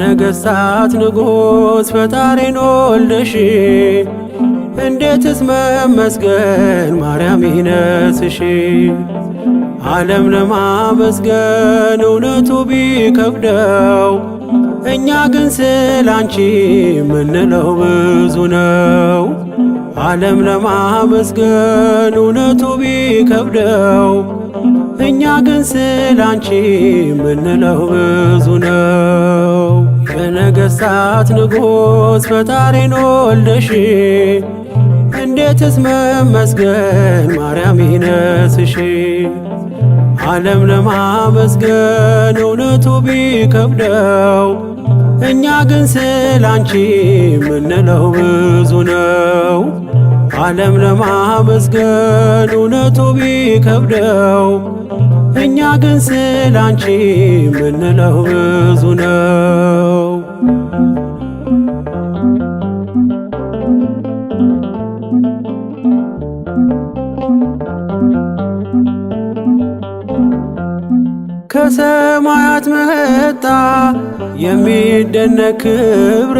የነገሥታት ንጉሥ ፈጣሪን ወልደሽ እንዴትስ መመስገን ማርያም ይነስሽ። ዓለም ለማመስገን እውነቱ ቢከብደው እኛ ግን ስላንቺ ምንለው ብዙ ነው። ዓለም ለማመስገን እውነቱ ቢከብደው እኛ ግን ስላንቺ ምንለው ብዙ ነው። የነገሥታት ንጉሥ ፈጣሪን ወልደሽ እንዴትስ መመስገን ማርያም ይነስሽ። ዓለም ለማመስገን እውነቱ ቢከብደው እኛ ግን ስላንቺ ምንለው ብዙ ነው። ዓለም ለማመስገን እውነቱ ቢከብደው እኛ ግን ስላንቺ ምንለው ብዙ ነው። ከሰማያት መጣ የሚደነቅ ክብር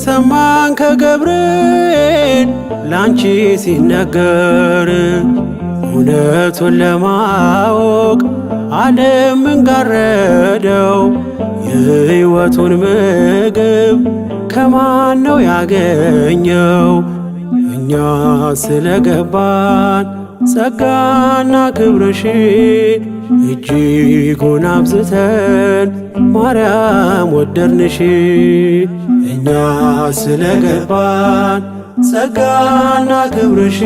ሰማን ከገብርኤል ላንቺ ሲነገር። እውነቱን ለማወቅ ዓለም እንጋረደው የሕይወቱን ምግብ ከማን ነው ያገኘው? እኛ ስለገባን ጸጋና ክብርሽ እጅጉን አብዝተን ማርያም ወደድንሽ። እኛ ስለገባን ጸጋና ክብርሽ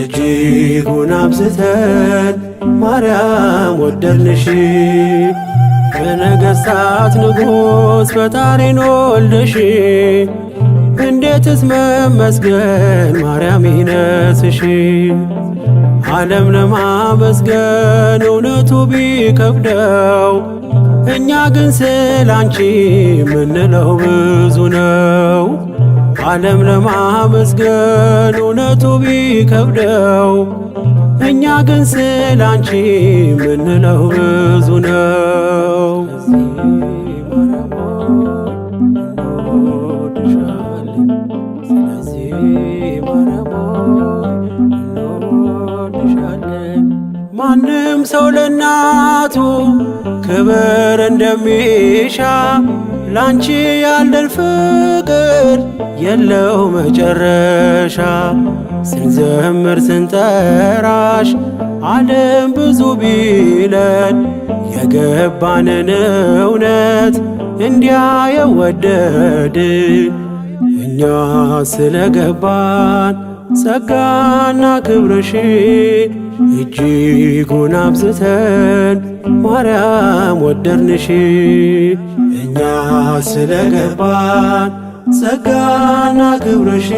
እጅጉን አብዝተን ማርያም ወደድንሽ። የነገሥታት ንጉሥ ፈጣሪን ወልደሽ እንዴትስ መመስገን ማርያም ይነስሽ። ዓለም ለማመስገን እውነቱ ቢከብደው እኛ ግን ስላንቺ ምንለው ብዙ ነው። ዓለም ለማመስገን እውነቱ ቢከብደው እኛ ግን ስላንቺ ምንለው ብዙ ነው። ማንም ሰው ለእናቱ ክብር እንደሚሻ ላንቺ ያለን ፍቅር የለው መጨረሻ። ስንዘምር ስንጠራሽ ዓለም ብዙ ቢለን የገባንን እውነት እንዲያ የወደድን እኛ ስለገባን ጸጋና ክብርሽ እጅጉን አብዝተን ማርያም ወደድንሽ። እኛ ስለገባን ጸጋና ክብርሽ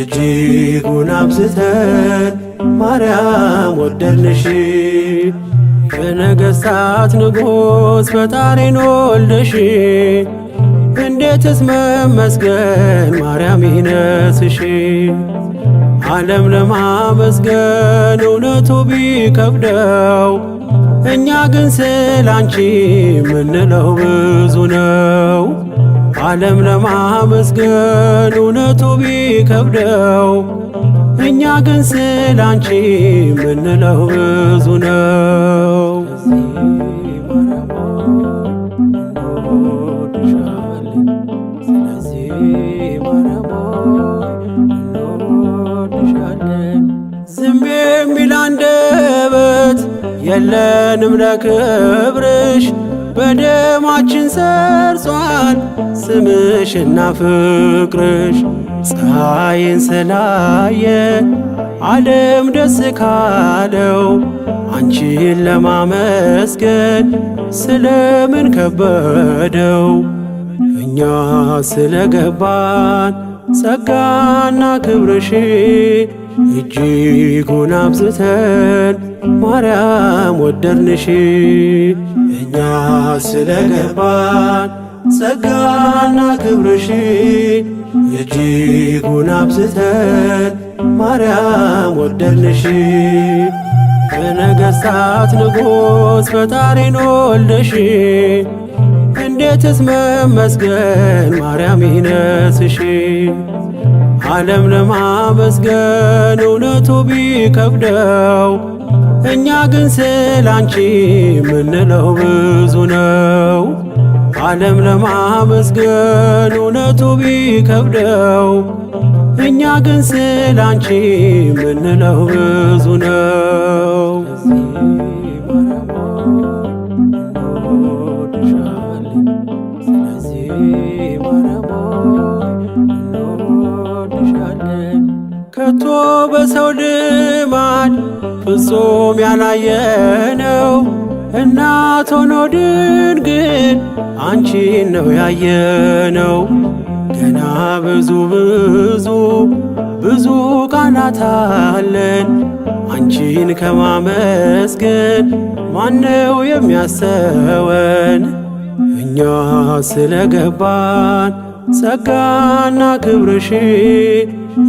እጅጉን አብዝተን ማርያም ወደድንሽ። የነገሥታት ንጉሥ ፈጣሪን ወልደሽ እንዴትስ መመስገን ማርያም ይነስሽ። ዓለም ለማመስገን እውነቱ ቢከብደው እኛ ግን ስላንቺ ምንለው ብዙ ነው። ዓለም ለማመስገን እውነቱ ቢከብደው እኛ ግን ስላንቺ ምንለው ብዙ ነው። ዝም የሚል አንደበት የለንም ለክብርሽ በደማችን ሰርጿል ስምሽና ፍቅርሽ። ፀሐይን ስላየ ዓለም ደስ ካለው አንቺን ለማመስገን ስለምን ከበደው? እኛ ስለገባን ጸጋና ክብርሽ እጅጉን አብዝተን ማርያም ወደድንሽ። እኛ ስለገባን ጸጋና ክብርሽ እጅጉን አብዝተን ማርያም ወደድንሽ። የነገሥታት ንጉሥ ፈጣሪን ወልደሽ እንዴትስ መመስገን ማርያም ይነስሽ። ዓለም ለማመስገን እውነቱ ቢከብደው እኛ ግን ስላንቺ ምንለው ብዙ ነው። ዓለም ለማመስገን እውነቱ ቢከብደው እኛ ግን ስላንቺ ምንለው ብዙ ነው። ከቶ በሰው ልማድ ፍጹም ያላየነው እናት ሆኖ ድንግል አንቺን ነው ያየነው። ገና ብዙ ብዙ ብዙ ቃላት አለን አንቺን ከማመስገን ማነው የሚያሰወን? እኛ ስለገባን ጸጋና ክብርሽ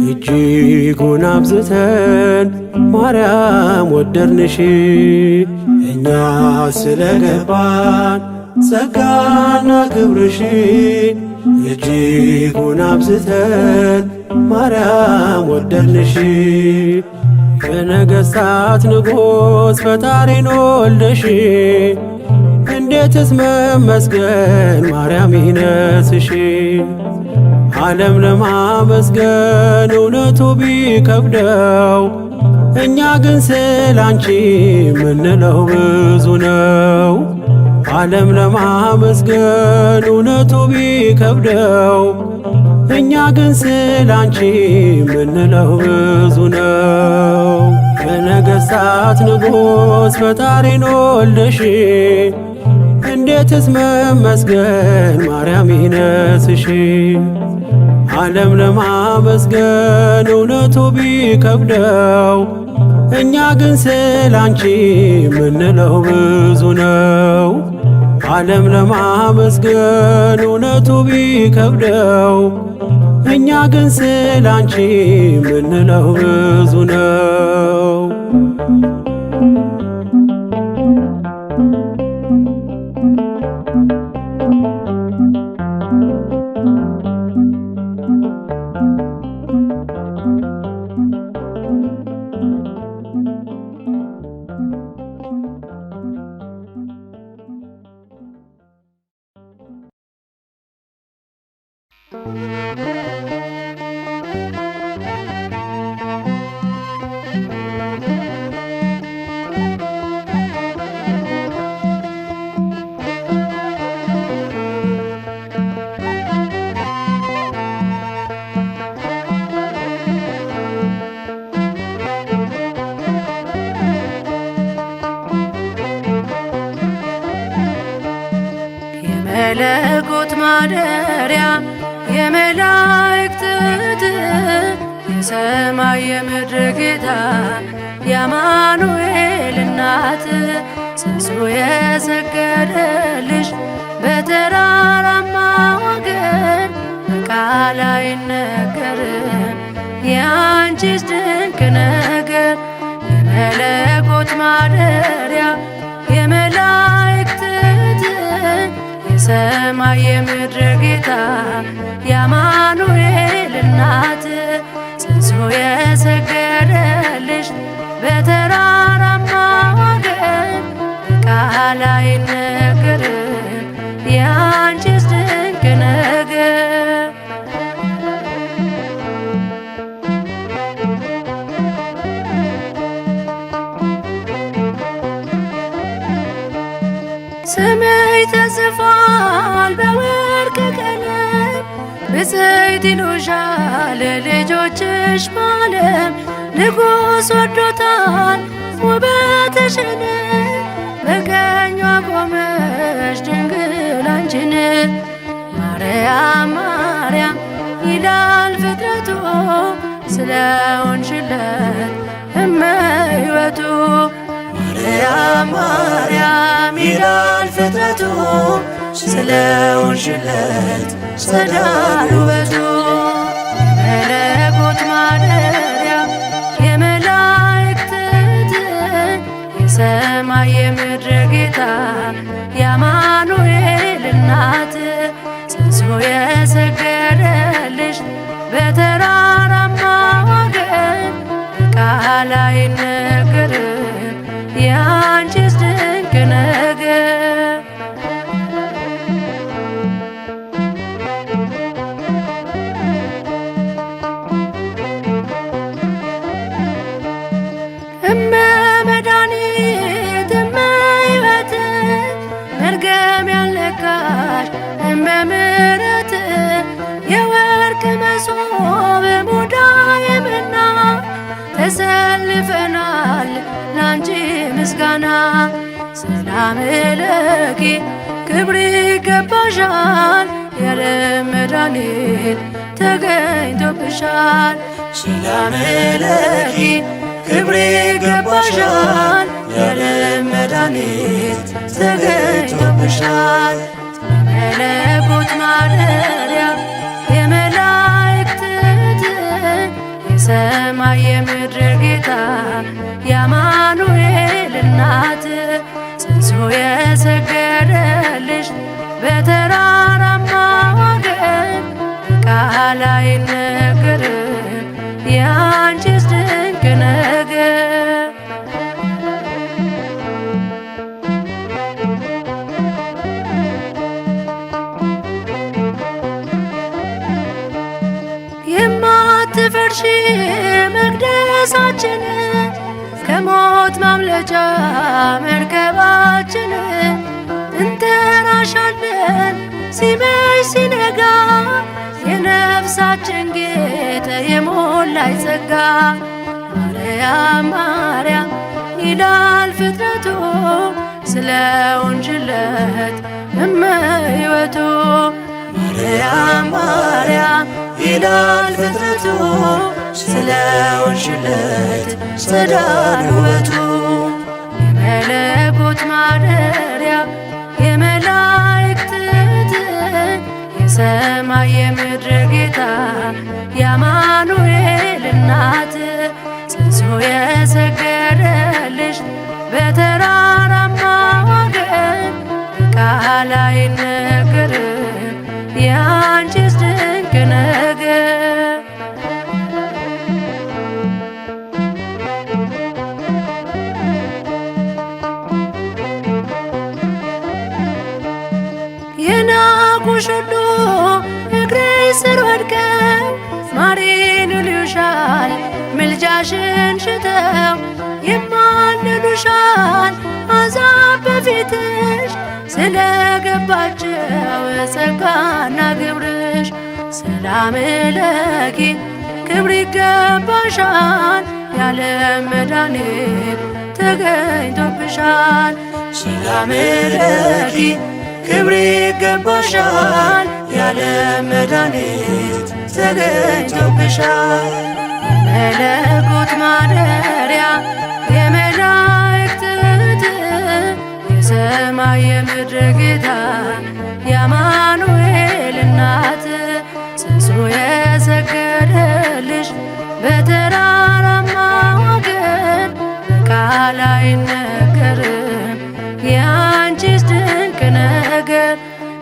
እጅጉን አብዝተን ማርያም ወደድንሽ። እኛ ስለገባን ጸጋና ክብርሽ እጅጉን አብዝተን ማርያም ወደድንሽ። የነገሥታት ንጉሥ ፈጣሪን ወልደሽ እንዴትስ መመስገን ማርያም ይነስሽ። ዓለም ለማመስገን እውነቱ ቢከብደው እኛ ግን ስላንቺ ምንለው ብዙ ነው። ዓለም ለማመስገን እውነቱ ቢከብደው እኛ ግን ስላንቺ ምንለው ብዙ ነው። የነገሥታት ንጉሥ ፈጣሪን ወልደሽ እንዴትስ መመስገን ማርያም ይነስሽ። ዓለም ለማመስገን እውነቱ ቢከብደው እኛ ግን ስላንቺ ምንለው ብዙ ነው። ዓለም ለማመስገን እውነቱ ቢከብደው እኛ ግን ስላንቺ ምንለው ብዙ ነው። የመለኮት ማደሪያ የመላእክት የሰማይ የምድር ጌታ የአማኑኤል እናት ጽንሱ የሰገደልሽ በተራራማ ወገን በቃል አይነገርም የአንቺስ ድንቅ ነገር። የመለኮት ማደሪያ የመላእክት የሰማይ የምድር ጌታ የአማኑኤል እናት ጽንሱ የሰገደልሽ በተራራማ ወገን በቃል አይነገርም የአንቺስ ድንቅ ነገር። ስምሽ ተጽፏል በወርቅ ቀለም ብፅዕት ይሉሻል ልጆችሽ በዓለም። ንጉሥ ወዶታል ውበትሽን በቀኟ ቆመሽ ድንግል አንቺን። ማርያም ማርያም ይላል ፍጥረቱ ስለሆንሽለት እመ ሕይወቱ። ማርያም ማርያም ይላል ፍጥረቱ ስለሆንሽለት ጸዳል ውበቱ። የመለኮት ማደሪያ የመላእክት የሰማይ የምድር ጌታ የአማኑኤል እናት ጽንሶ የሰገደልሽ በተራራማ ወገን ቃል አይነገርም የአንቺስ ድንቅ ነገር። እመ መድኃኒት እመ ሕይወት መርገም ያልነካሽ እመ ምሕረት የወርቅ መሶብ ሙዳየ መና ተሰልፈናል ላንቺ ምስጋና። ሰላም ለኪ ክብር ይገባሻል የዓለም መድኃኒት ተገኝቶብሻል። ሰላም ለኪ ክብር ይገባሻል የዓለም መድኃኒት ተገኝቶብሻል። መለኮት ማደሪያ የመላእክት እህት የሰማይ የምድር ጌታ የአማኑኤል እናት ጽንሶ የሰገደልሽ በተራራማ ወገን ቃል አይነገርም የአንቺስ ድንቅ ነገር። የማትፈርሺ መቅደሳችን ከሞት ማምለጫ መርከባችን እንጠራሻለን ሲመሽ ሲነጋ የነፍሳችን ጌጥ የሞላሽ ጸጋ። ማርያም ማርያም ይላል ፍጥረቱ ስለ ወንጅለት እመ ሕይወቱ። ማርያም ማርያም ይላል ፍጥረቱ ስለ ወንሽለት ጸዳል ውበቱ። የመለኮት ማደሪያ የመላእክት እህት የሰማይ የምድር ጌታ የአማኑኤል እናት ጽንሶ የሰገደልሽ በተራራማ ወገን ቃል አይነገርም የአንቺስ ድንቅ ነገር። የናቁሽ ሁሉ እግርሽ ስር ወድቀው ማሪን ይሉሻል ምልጃሽን ሽተው ይማልሉሻል አሕዛብ በፊትሽ ስለገባቸው ጸጋና ግብርሽ። ሰላም ለኪ ክብር ይገባሻል የዓለም መድኃኒት ተገኝቶብሻል። ሰላም ለኪ ክብር ይገባሻል የዓለም መድኃኒት ተገኝቶብሻል። የመለኮት ማደሪያ የመላእክት እህት የሰማይ የምድር ጌታ የአማኑኤል እናት ጽንሶ የሰገደልሽ በተራራማ ወገን ቃል አይነገርም የአንቺስ ድንቅ ነገር።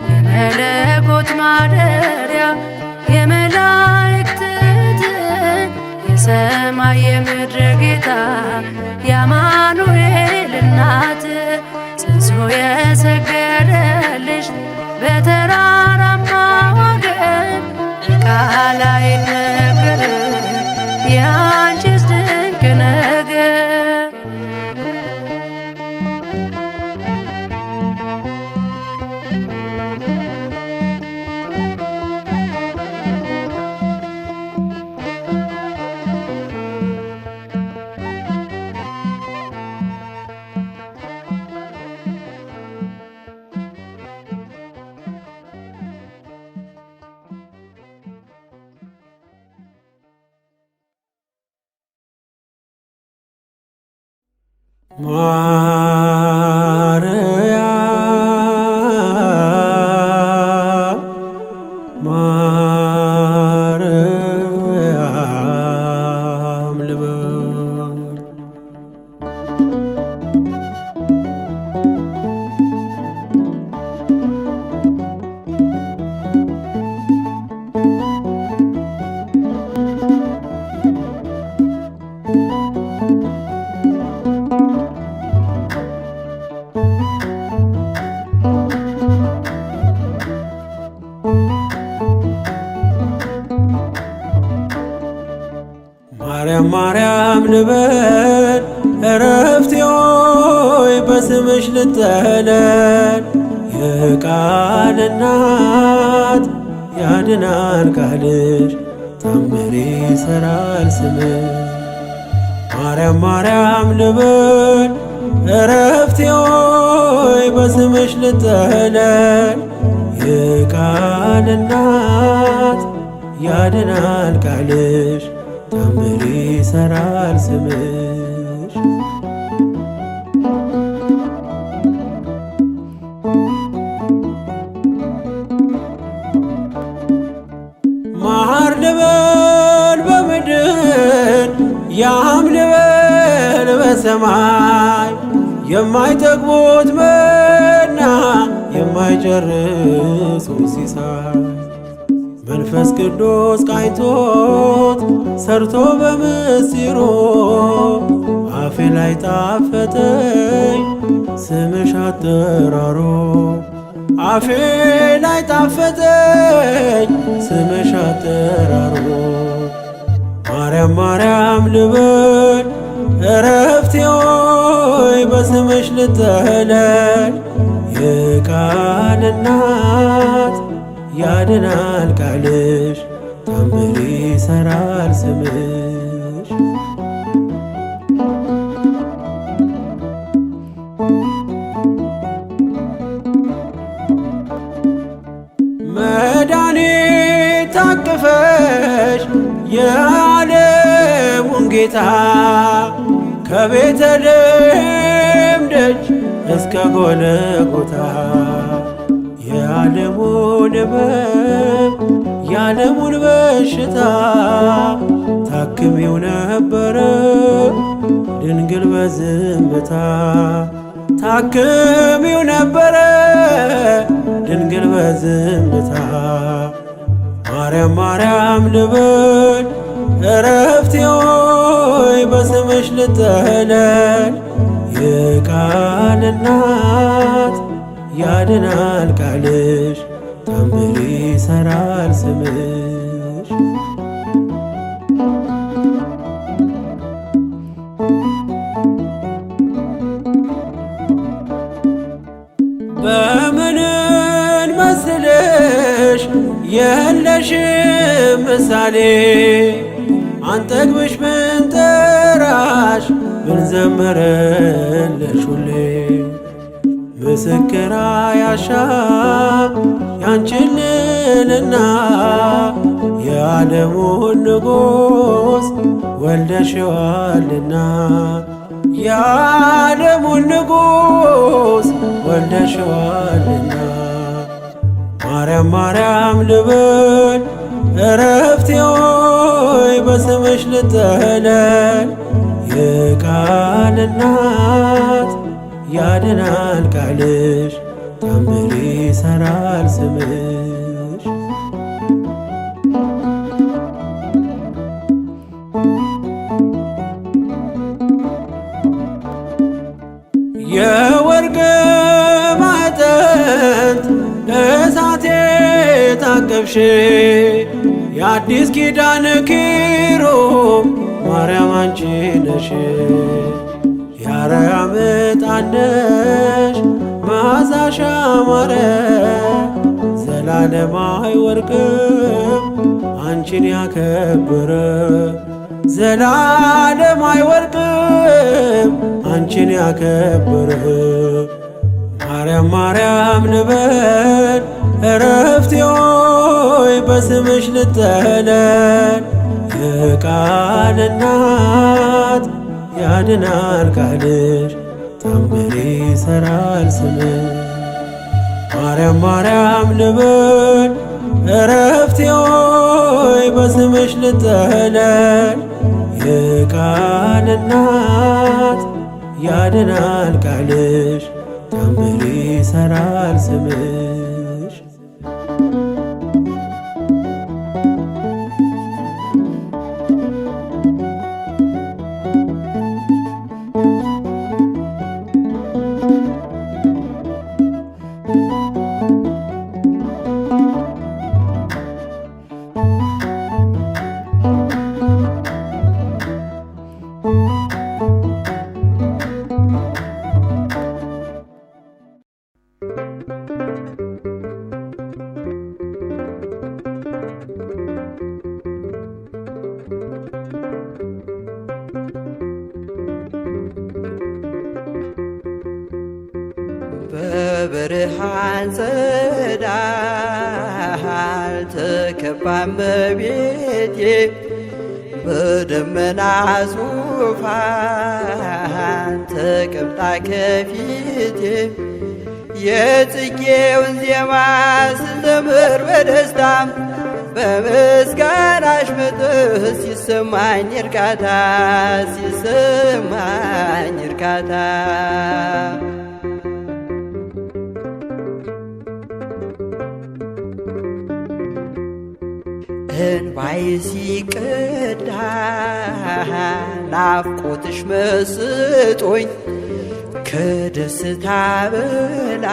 የመለኮት ማደሪያ የመላእክት እህት የሰማይ የምድር ጌታ የአማኑኤል እናት ጽንሶ የሰገደልሽ በተራራማ ወገን ቃል አይነገርም የአንቺስ ድንቅ ነገር። ማርያም ማርያም ልበል ማርያም ማርያም ልበል እረፍቴ ሆይ በስምሽ ልጠለል። የቃል እናት ያድናል ቃልሽ ታምር ይሠራል ስምሽ። ማርያም ማርያም ልበል እረፍቴ ሆይ በስምሽ ልጠለል። የቃል እናት ያድናል ቃልሽ ታምር ይሠራል ስምሽ። መሐር ልበል በምድር ያም ልበል በሰማይ የማይጠግቡት መና የማይጨርሱት ሲሳይ መንፈስ ቅዱስ ቃኝቶት ሰርቶ በምስጢሩ አፌ ላይ ጣፈጠኝ ስምሽ አጠራሮ። አፌ ላይ ጣፈጠኝ ስምሽ አጠራሮ። ማርያም ማርያም ልበል እረፍቴ ሆይ በስምሽ ልጠለል። የቃል እናት ያድናል ቃልሽ ታምር ይሠራል ስምሽ። መድኃኒት ታቅፈሽ የዓለሙን ጌታ ከቤተልሔም ደጅ እስከ ጎልጎታ የዓለሙን ሕመም የዓለሙን በሽታ ታክሚው ነበረ ድንግል በዝምታ። ታክሚው ነበረ ድንግል በዝምታ። ማርያም ማርያም ልበል እረፍቴ ሆይ በስምሽ ልጠለል። የቃል እናት ያድናል ቃልሽ ታምር ይሠራል ስምሽ። በምንን መስልሽ የለሽም ምሳሌ አንጠግብሽ ብንጠራሽ ብንዘምርልሽ ሁሌ ምስክር አያሻም ያንቺን ልዕልና የዓለሙን ንጉሥ ወልደሽዋልና። የዓለሙን ንጉሥ ወልደሽዋልና። ማርያም ማርያም ልበል እረፍቴ ሆይ በስምሽ ልጠለል። የቃል እናት ያድናል ቃልሽ ታምር ይሠራል ስምሽ። የወርቅ ማዕጠንት እሳቴ ታቀፍሽ የአዲስ ኪዳን ኪሩብ ማርያም አንቺ ነሽ። የአርያም ዕጣን ነሽ መዓዛሽ ያማረ ዘላለማዊ ወርቅም አንቺን ያከበረ። ዘላለማዊ ወርቅም አንቺን ያከበረ። ማርያም ማርያም ልበል እረፍቴ ሆይ በስምሽ ልጠለል። የቃል እናት ያድናል ቃልሽ ታምር ይሠራል ስምሽ። ማርያም ማርያም ልበል እረፍቴ ሆይ በስምሽ ልጠለል። የቃል እናት ያድናል ቃልሽ ታምር ይሠራል ስምሽ። በብርሃን ጸዳል ተከባ እመቤቴ በደመና ዙፋን ተቀምጣ ከፊቴ የጽጌውን ዜማ ስዘምር በደስታ በምስጋናሽ መጥህ ሲሰማኝ እርካታ ሲሰማኝ እርካታ እንባዬ ሲቀዳ ናፍቆትሽ መስጦኝ ከደስታ በላይ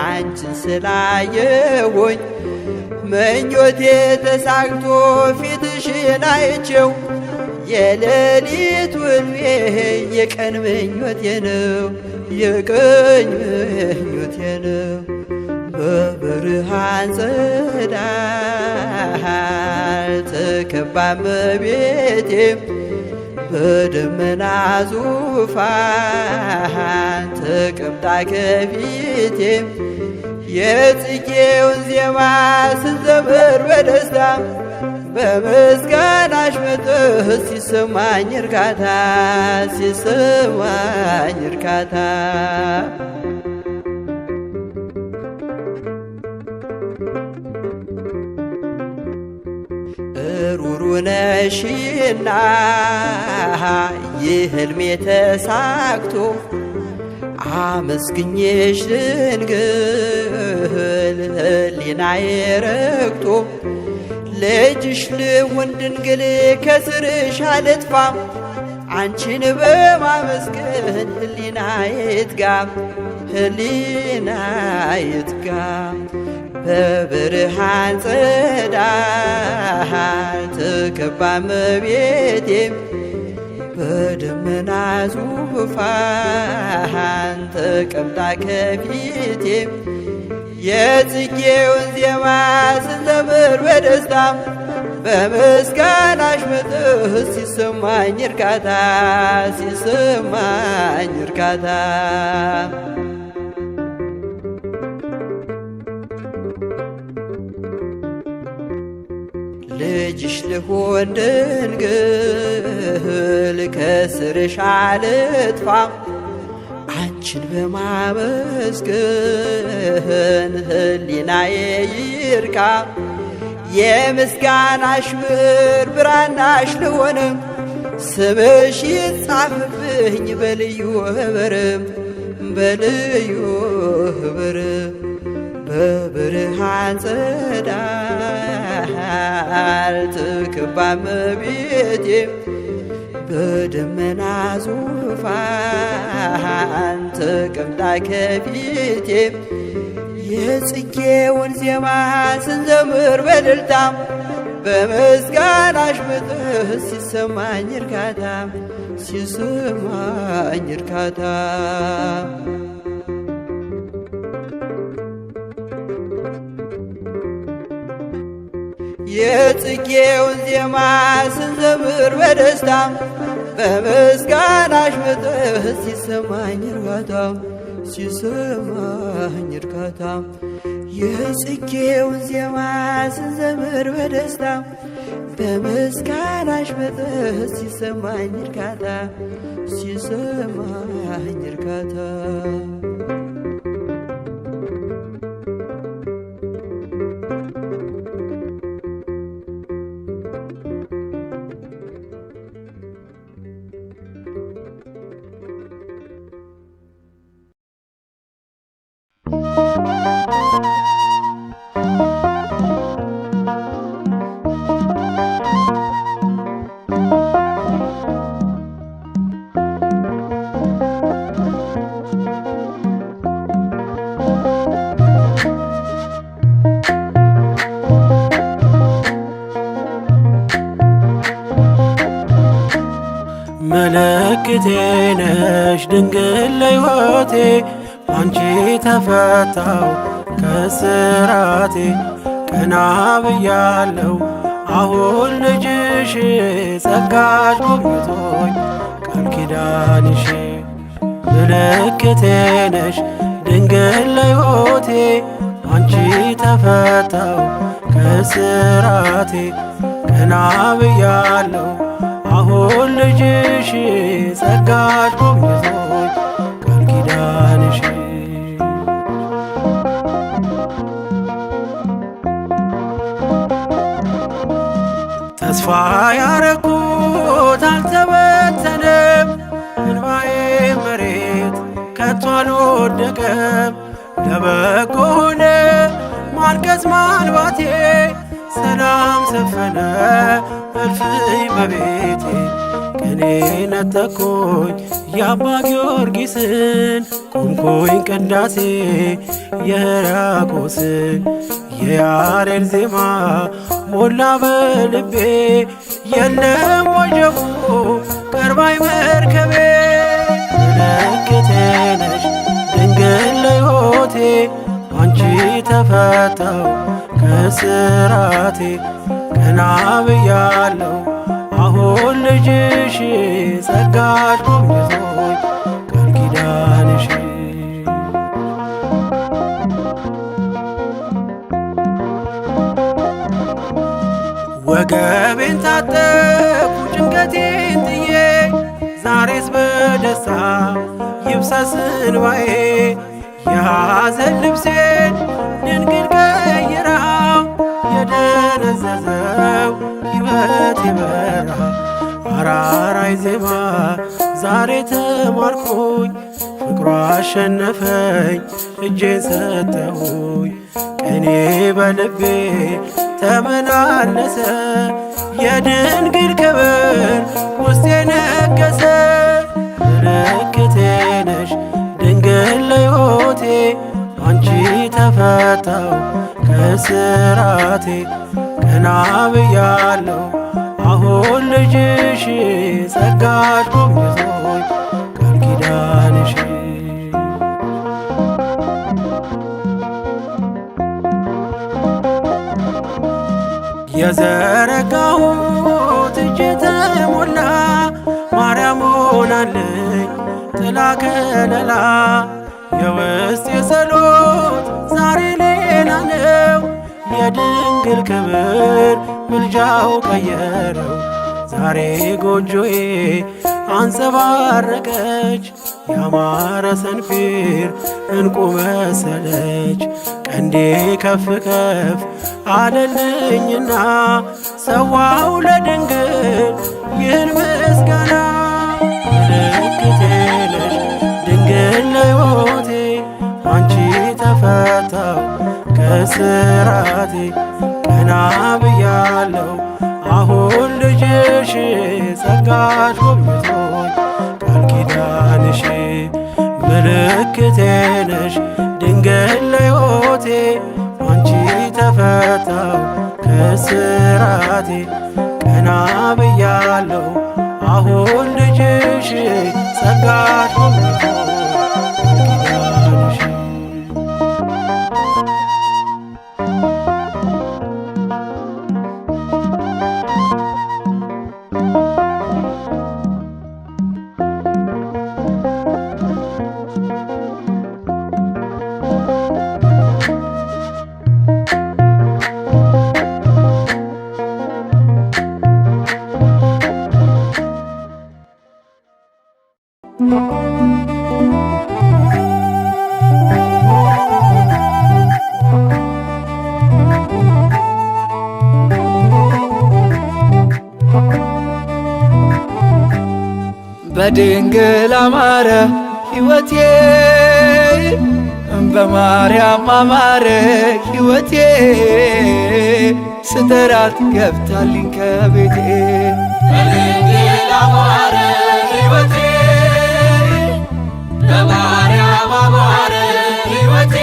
አንቺን ስላየሁኝ ምኞቴ ተሳክቶ ፊትሽን አይቼው የሌሊት ውልቤ የቀን ምኞቴ ነው የቀን ምኞቴ ነው። በብርሃን ጸዳል ተከባ እመቤቴ በደመና ዙፋን ተቀምጣ ከፊቴ የጽጌውን ዜማ ስዘምር በደስታ በምስጋናሽ መጥህ ሲሰማኝ እርካታ ሲሰማኝ እርካታ ሩሩ ነሽና የሕልሜ ተሳክቶ አመስግኜሽ ድንግል ሕሊናዬ ረክቶ ልጅሽ ልሁን ድንግል ከስርሽ አልጥፋ አንቺን በማመስገን ሕሊናዬ ይትጋ ሕሊናዬ ይትጋ። በብርሃን ጸዳል ተከባ እመቤቴ በደመና ዙፋን ተቀምጣ ከፊቴ የጽጌውን ዜማ ስዘምር በደስታ በምስጋናሽ መጥህ ሲሰማኝ እርካታ ሲሰማኝ እርካታ ልጅሽ ልሁን ድንግል ከስርሽ አልጥፋ አንቺን በማመስገን ሕሊናዬ ይርካ የምስጋናሽ ብር ብራናሽ ልሆን ስምሽ ይጻፍብኝ በልዩ ኅብር በልዩ ኅብር በብርሃን ጸዳል ተከባ እመቤቴ በደመና ዙፋን ተቀምጣ ከፊቴ የጽጌውን ዜማ ስንዘምር በእልልታ በምስጋናሽ መጥህ ሲሰማኝ እርካታ ሲሰማኝ እርካታ የጽጌውን ዜማ ስንዘምር በደስታ በምስጋናሽ መጥህ ሲሰማኝ እርካታ ሲሰማኝ እርካታ የጽጌውን ዜማ ስንዘምር በደስታ በምስጋናሽ መጥህ ሲሰማኝ እርካታ ሲሰማኝ እርካታ ምልክቴ ነሽ ድንግል ለሕይወቴ አንቺ ተፈታው ከስራቴ ቀና ብያለው አሁን ልጅሽ ጸጋሽ ጎብኝቶኝ ቃል ኪዳንሽ ምልክቴ ነሽ ድንግል ለሕይወቴ አንቺ ተፈታው ከስራቴ ቀና ብያለሁ አሁን ልጅሽ ጸጋሽ ጎብኝቶኝ ቃል ኪዳንሽ ተስፋ ያረኩት አልተበተነም እንባዬ መሬት ከቶ አልወደቀም ለበጎ ሆነ ማልቀስ ማልባቴ ሰላም ሰፈነ እልፍኝ በቤቴ ቅኔ ነጠቅኩኝ የአባ ጊዮርጊስን ቆምኩኝ ቅዳሴ የሕርያቆስን የያሬድ ዜማ ሞላ በልቤ የለም ወጀቡ ቀርባይ መርከቤ ምልክቴ ነሽ ድንግል ለሕይወቴ አንቺ ተፈታው ከስራቴ ቀና ብያለሁ አሁን ልጅሽ ጸጋሽ ጎብኝቶኝ ቃል ኪዳንሽ ወገቤን ታጠቅኩ ጭንቀቴን ጥዬ ዛሬስ በደስታ ይብሰስ እንባዬ የሐዘን ልብሴን ድንግል ቀይራው የደነዘዘው ሕይወት የበራ አራራይ ዜማ ዛሬ ተማርኩኝ ፍቅሯ አሸነፈኝ እጄን ሰጠሁኝ ቅኔ በልቤ ተመላለሰ የድንግል ክብር ውስጤ ነገሰ ምልክቴ ነሽ ድንግል ለሕይወቴ አንቺ ተፈታው ከስራቴ ቀና ብያለሁ አሁን ልጅሽ ጸጋሽ ጎብኝቶኝ ቃል ኪዳንሽ የዘረጋሁት እጄ ተሞላ ማርያም ሆናለኝ ጥላ ከለላ የውስጥ የጸሎት ዛሬ ሌላ ነው የድንግል ክብር ምልጃው ቀየረው ዛሬ ጎጆዬ አንጸባረቀች ያማረ ሰንፔር እንቁ መሰለች ቀንዴ ከፍ ከፍ አለልኝና ሰዋው ለድንግል ይህን ምስጋና ምልክቴ ነሽ ድንግል ለሕይወቴ አንቺ ተፈታው ከስራቴ ቀና ብያለሁ አሁን ልጅሽ ጸጋሽ ጎብኝቶኝ ቃል ኪዳንሽ ምልክቴ ነሽ ድንግል ለሕይወቴ አንቺ ተፈታው ከስራቴ ቀና ብያለሁ አሁን ልጅሽ ጸጋሽ ጎብኝቶኝ ቃል ኪዳንሽ በድንግል አማረ ሕይወቴ በማርያም አማረ ሕይወቴ ስጠራት ገብታልኝ ከቤቴ በድንግል አማረ ሕይወቴ በማርያም አማረ ሕይወቴ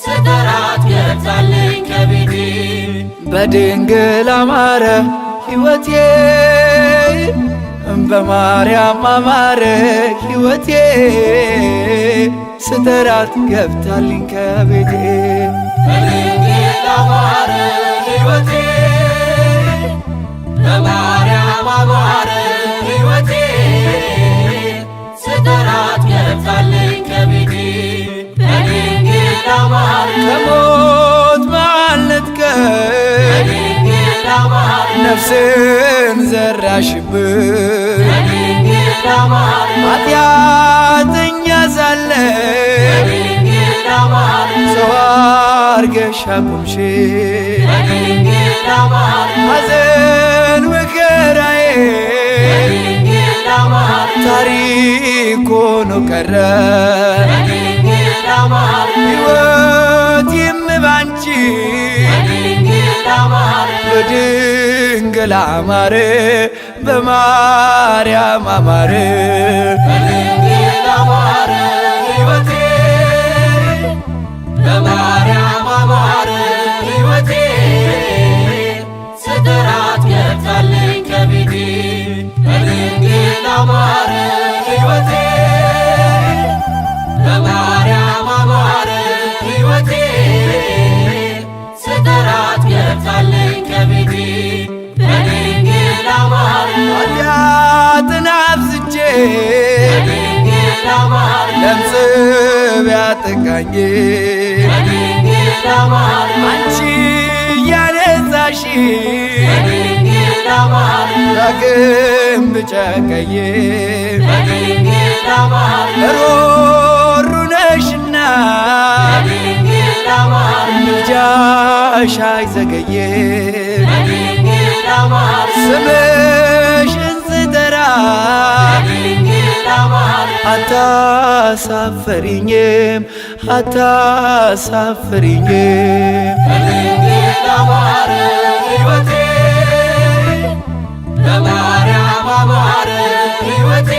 ስጠራት ገብታልኝ ከቤቴ በድንግል አማረ ሕይወቴ በማርያም አማረ ሕይወቴ ስጠራት ገብታልኝ ከቤቴ በድንግል አማረ ሕይወቴ በማርያም አማረ ሕይወቴ ስጠራት ገብታልኝ ከቤቴ ከሞት ማለትከኝ ነፍስን ዘራሽብኝ ኃጢአተኛ ሳለሁ ሰው አርገሽ አቆምሽኝ ሐዘን መከራዬ ታሪክ ሆኖ ቀረ ሕይወቴም ባንቺ በድንግል አማረ በማርያም አማረ ሕይወቴ በማርያም አማረ ሕይወቴ ስጥራት ገብታለኝ ከቤቴ በድንግል አማረ ሕይወቴ በማርያም አማረ ሕይወቴ ስጥራት ገብታለኝ ከቤቴ በድንግል አማረ ኃጢአትን አብዝቼ በድንግል አማረ ለምጽ ቢያጠቃኝ በድንግል አማረ አንቺ ያነጻሽ በድንግል አማረ ዳግም ብጨቀኝ በድንግል አማረ ሮሩ ነሽና በድንግል አማረ ምልጃሽ አይዘገይ በድንግል አማረ ስምሽን ስጠራ በድንግል አማረ አታሳፍሪኝም አታሳፍሪኝም በድንግል አማረ ሕይወቴ በማርያም አማረ ሕይወቴ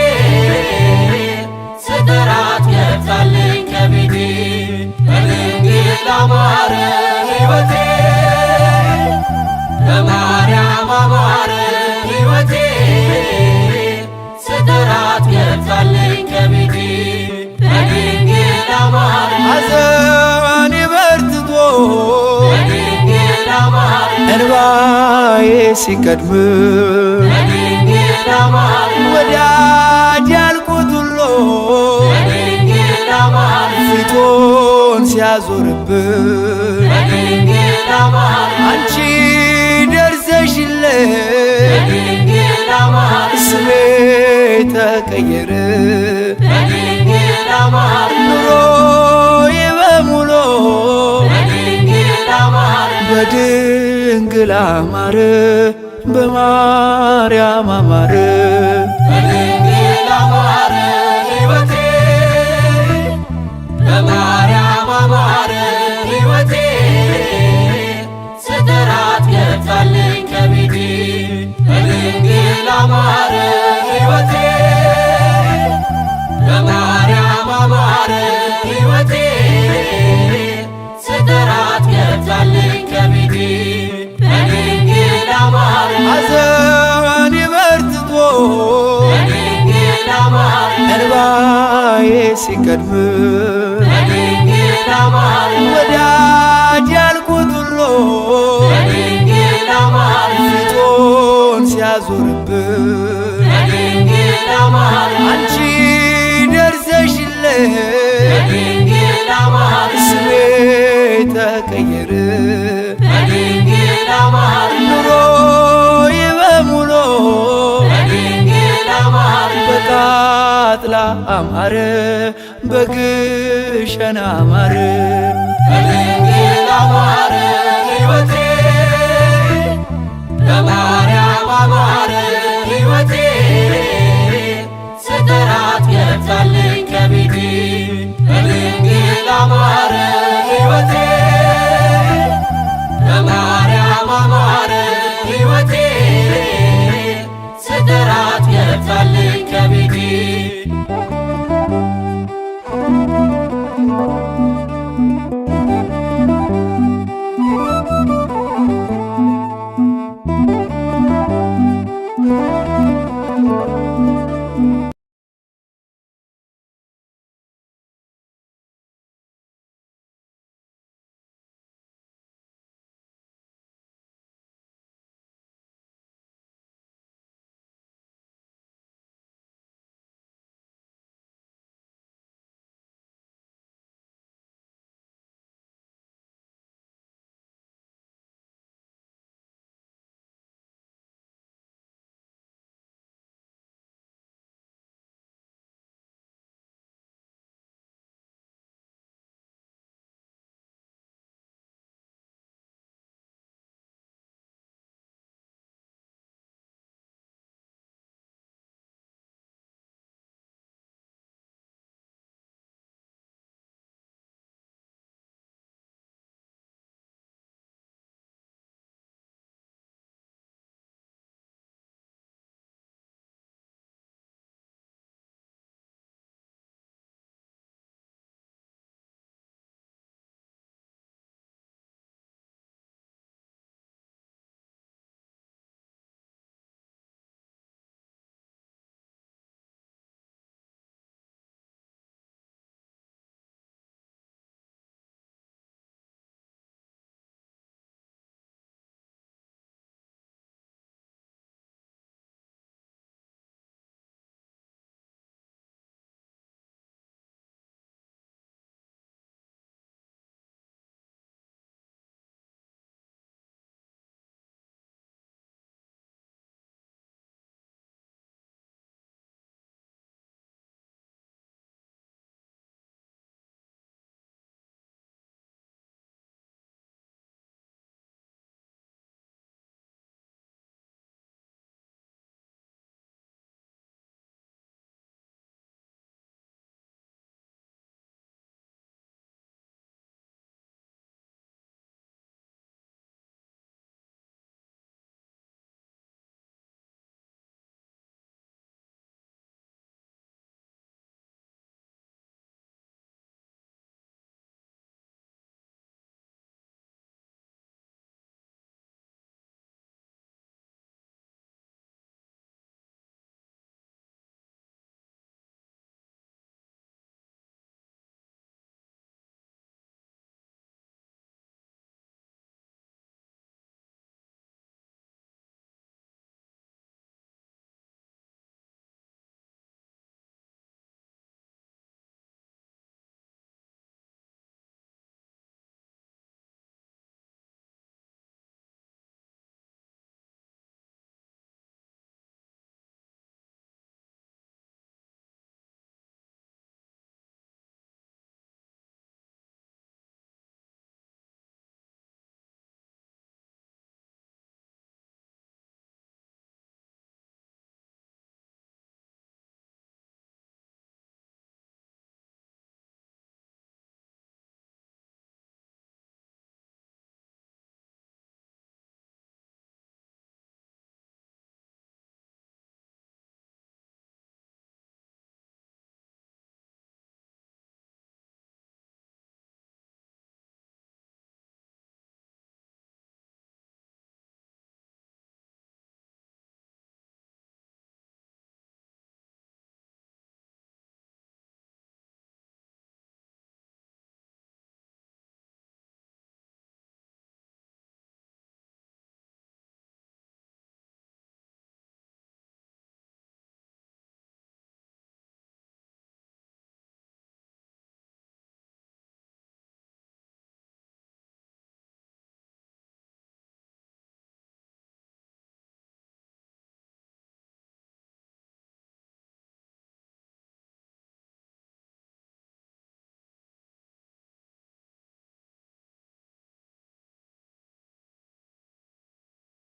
ስጥራት ገብታለኝ ከቤቴ በድንግል አማረ ሕይወቴ በማርያም አማረ ሕይወቴ ስጥራት ገብታለኝ ከቤቴ በድንግል አማረ ሐዘኔ በርትቶ በድንግል አማረ እንባዬ ሲቀድም በድንግል አማረ ወዳጅ ያልኩት ሁሉ በድንግል አማረ ፊቱን ሲያዞርብኝ በድንግል አማረ አንቺ ደርሰሽልኝ በድንግል አማረ ስሜ ተቀየረ በድንግል አማረ ኑሮዬ በሙሉ በድንግል አማረ በድንግል አማረ በማርያም አማረ በድንግል አማረ ሕይወቴ በማርያም አማረ ሕይወቴ ስጥራት ገብታለኝ ከቤቴ በድንግል አማረ ሕይወቴ በማርያም አማረ ሕይወቴ ስጥራት ገብታለኝ ከቤቴ በድንግል አማረ ሐዘኔ በርትቶ በድንግል አማረ እንባዬ ሲቀድም በድንግል አማረ ወዳጅ ያልኩት ሁሉ በድንግል አማረ ፊቱን ሲያዞርብኝ በድንግል አማረ አንቺ ደርሰሽልኝ በድንግል አማረ ስሜ ተቀየረ በድንግል አማረ ኑሮዬ በሙሉ በድንግል አማረ በቃጥላ አማረ በግሸን አማረ በድንግል አማረ ሕይወቴ በማርያም አማረ ሕይወቴ ስጥራት ገብታለኝ ከቤቴ በድንግል አማረ